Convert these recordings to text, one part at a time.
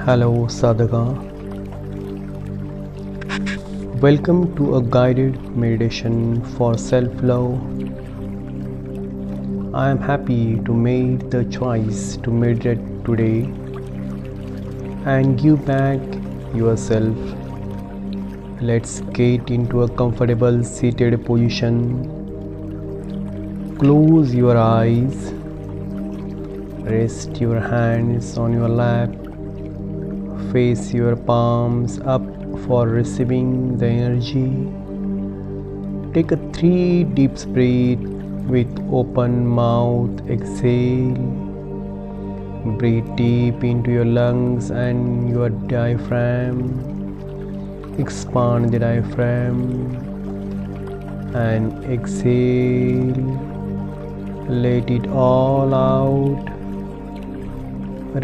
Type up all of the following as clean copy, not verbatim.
Hello Sadhaka, welcome to a guided meditation for self-love. I am happy to make the choice to meditate today and give back yourself. Let's get into a comfortable seated position. Close your eyes. Rest your hands on your lap. Face your palms up for receiving the energy. Take a 3 deep breaths with open mouth. Exhale. Breathe deep into your lungs and your diaphragm. Expand the diaphragm and exhale. Let it all out.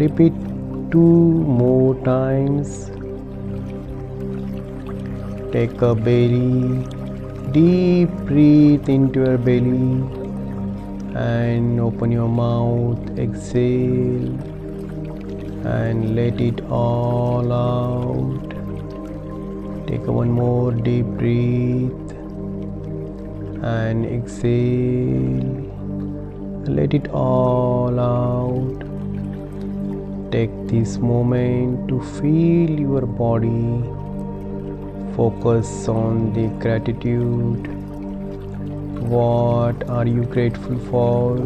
Repeat 2 more times. Take a very deep breath into your belly and open your mouth. Exhale and let it all out. Take one more deep breath and exhale. Let it all out. Take this moment to feel your body. Focus on the gratitude. What are you grateful for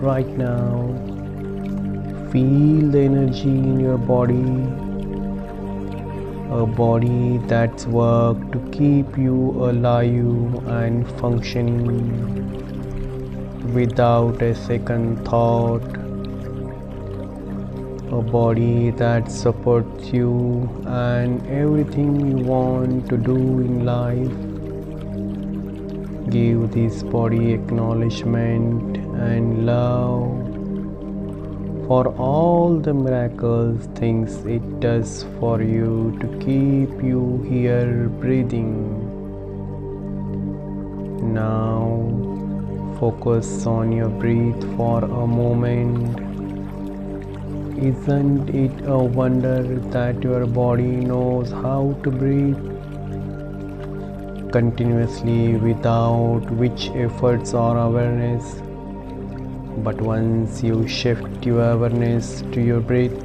right now? Feel the energy in your body. A body that's worked to keep you alive and functioning without a second thought. A body that supports you and everything you want to do in life. Give this body acknowledgement and love for all the miraculous things it does for you to keep you here breathing. Now focus on your breath for a moment. Isn't it a wonder that your body knows how to breathe continuously without which efforts or awareness? But once you shift your awareness to your breath,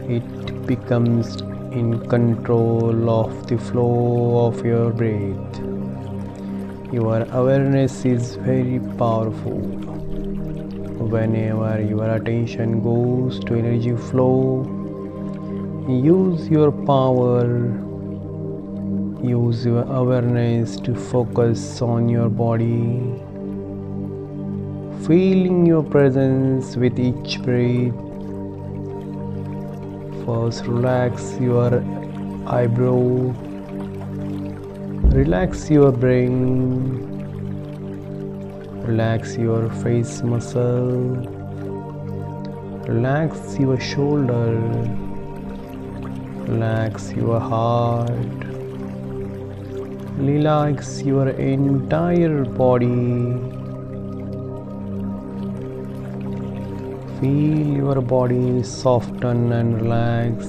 it becomes in control of the flow of your breath. Your awareness is very powerful. Whenever your attention goes to energy flow, use your power, use your awareness to focus on your body, feeling your presence with each breath. First, relax your eyebrow, relax your brain. Relax your face muscle. Relax your shoulder. Relax your heart. Relax your entire body. Feel your body soften and relax.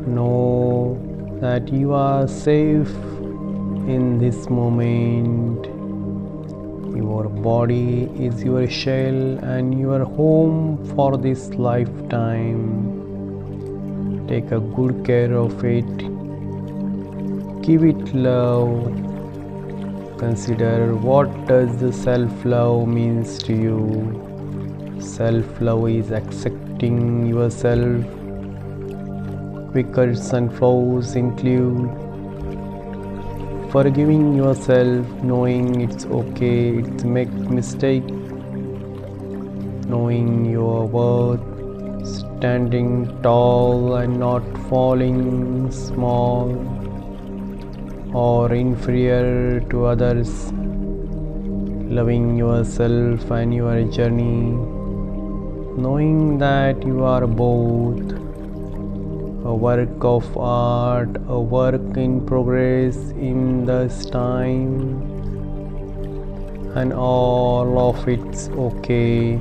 Know that you are safe in this moment. Your body is your shell and your home for this lifetime. Take a good care of it. Give it love. Consider what does the self-love means to you. Self-love is accepting yourself. Quickers and flows include forgiving yourself, knowing it's okay to make mistake, knowing your worth, standing tall and not falling small or inferior to others, loving yourself and your journey, knowing that you are both a work of art, a work in progress in this time, and all of it's okay.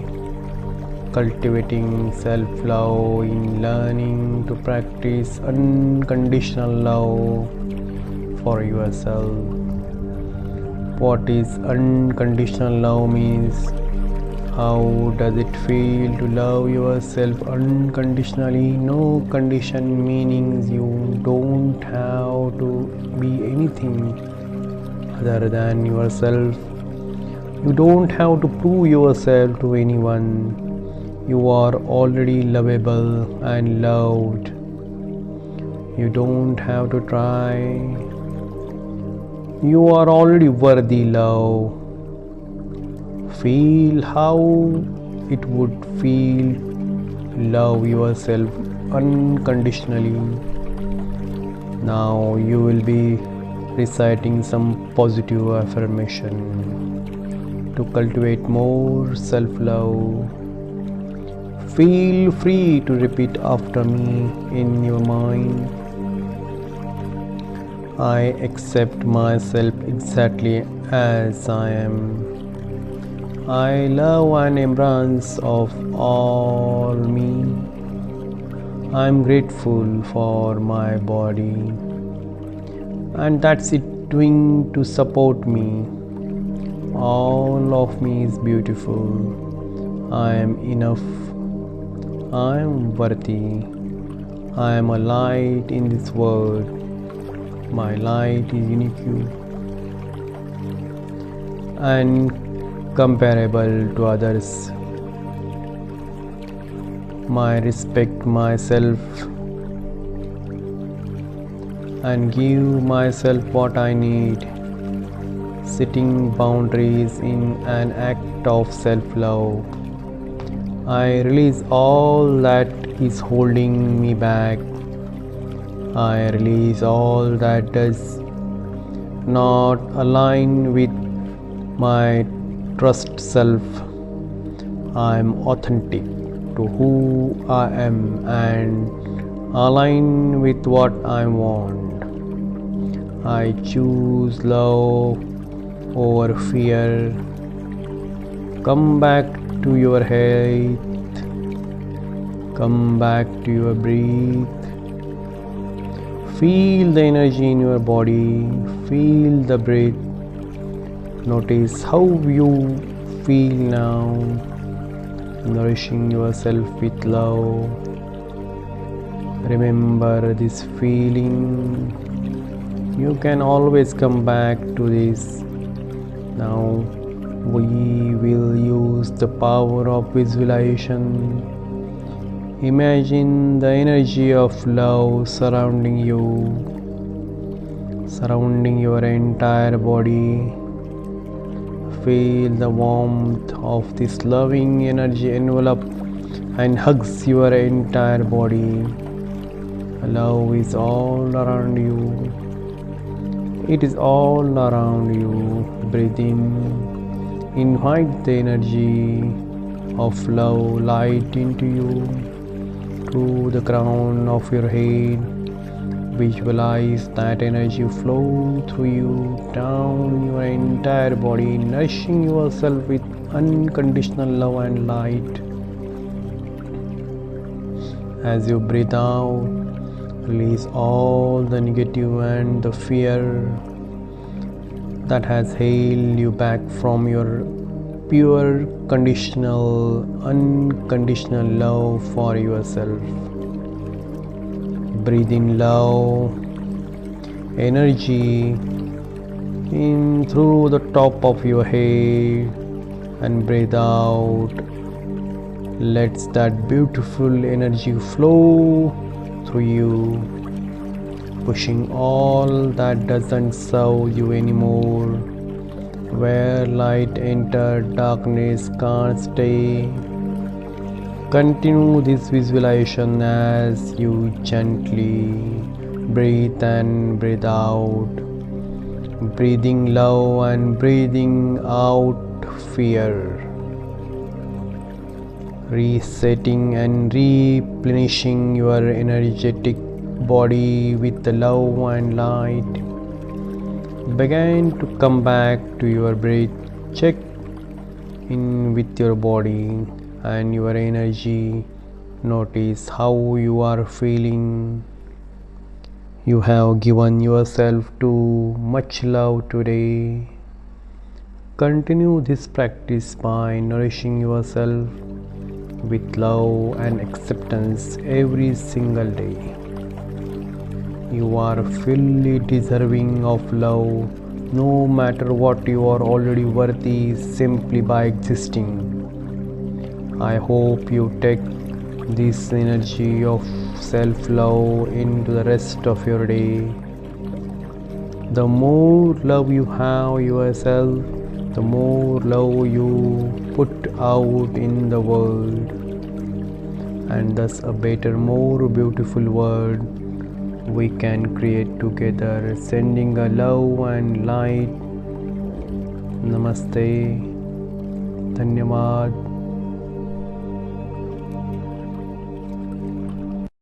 cultivating self-love in learning to practice unconditional love for yourself. What is unconditional love means? How does it feel to love yourself unconditionally? No condition, meaning you don't have to be anything other than yourself. You don't have to prove yourself to anyone. You are already lovable and loved. You don't have to try. You are already worthy love. Feel how it would feel to love yourself unconditionally. Now you will be reciting some positive affirmation to cultivate more self-love. Feel free to repeat after me in your mind. I accept myself exactly as I am. I love and embrace of all me. I am grateful for my body, and that's it doing to support me. All of me is beautiful. I am enough. I am worthy. I am a light in this world. My light is unique and comparable to others. I respect myself and give myself what I need. Setting boundaries in an act of self-love. I release all that is holding me back. I release all that does not align with my trust self. I am authentic to who I am and align with what I want. I choose love over fear. Come back to your health. Come back to your breath. Feel the energy in your body. Feel the breath. Notice how you feel now. Nourishing yourself with love. Remember this feeling. You can always come back to this. Now we will use the power of visualization. Imagine the energy of love surrounding you, surrounding your entire body. Feel the warmth of this loving energy envelop and hugs your entire body. Love is all around you. It is all around you. Breathe in. Invite the energy of love light into you, to the crown of your head. Visualize that energy flow through you, down your entire body, nourishing yourself with unconditional love and light. As you breathe out, release all the negative and the fear that has held you back from your pure, unconditional love for yourself. Breathe in love, energy in through the top of your head and breathe out. Let that beautiful energy flow through you, pushing all that doesn't serve you anymore. Where light entered, darkness can't stay. Continue this visualization as you gently breathe and breathe out. Breathing love and breathing out fear. Resetting and replenishing your energetic body with the love and light. Begin to come back to your breath. Check in with your body and your energy. Notice how you are feeling. You have given yourself too much love today. Continue this practice by nourishing yourself with love and acceptance every single day. You are fully deserving of love, no matter what. You are already worthy simply by existing. I hope you take this energy of self-love into the rest of your day. The more love you have yourself, the more love you put out in the world, and thus a better, more beautiful world we can create together, sending a love and light. Namaste. Dhanyavad.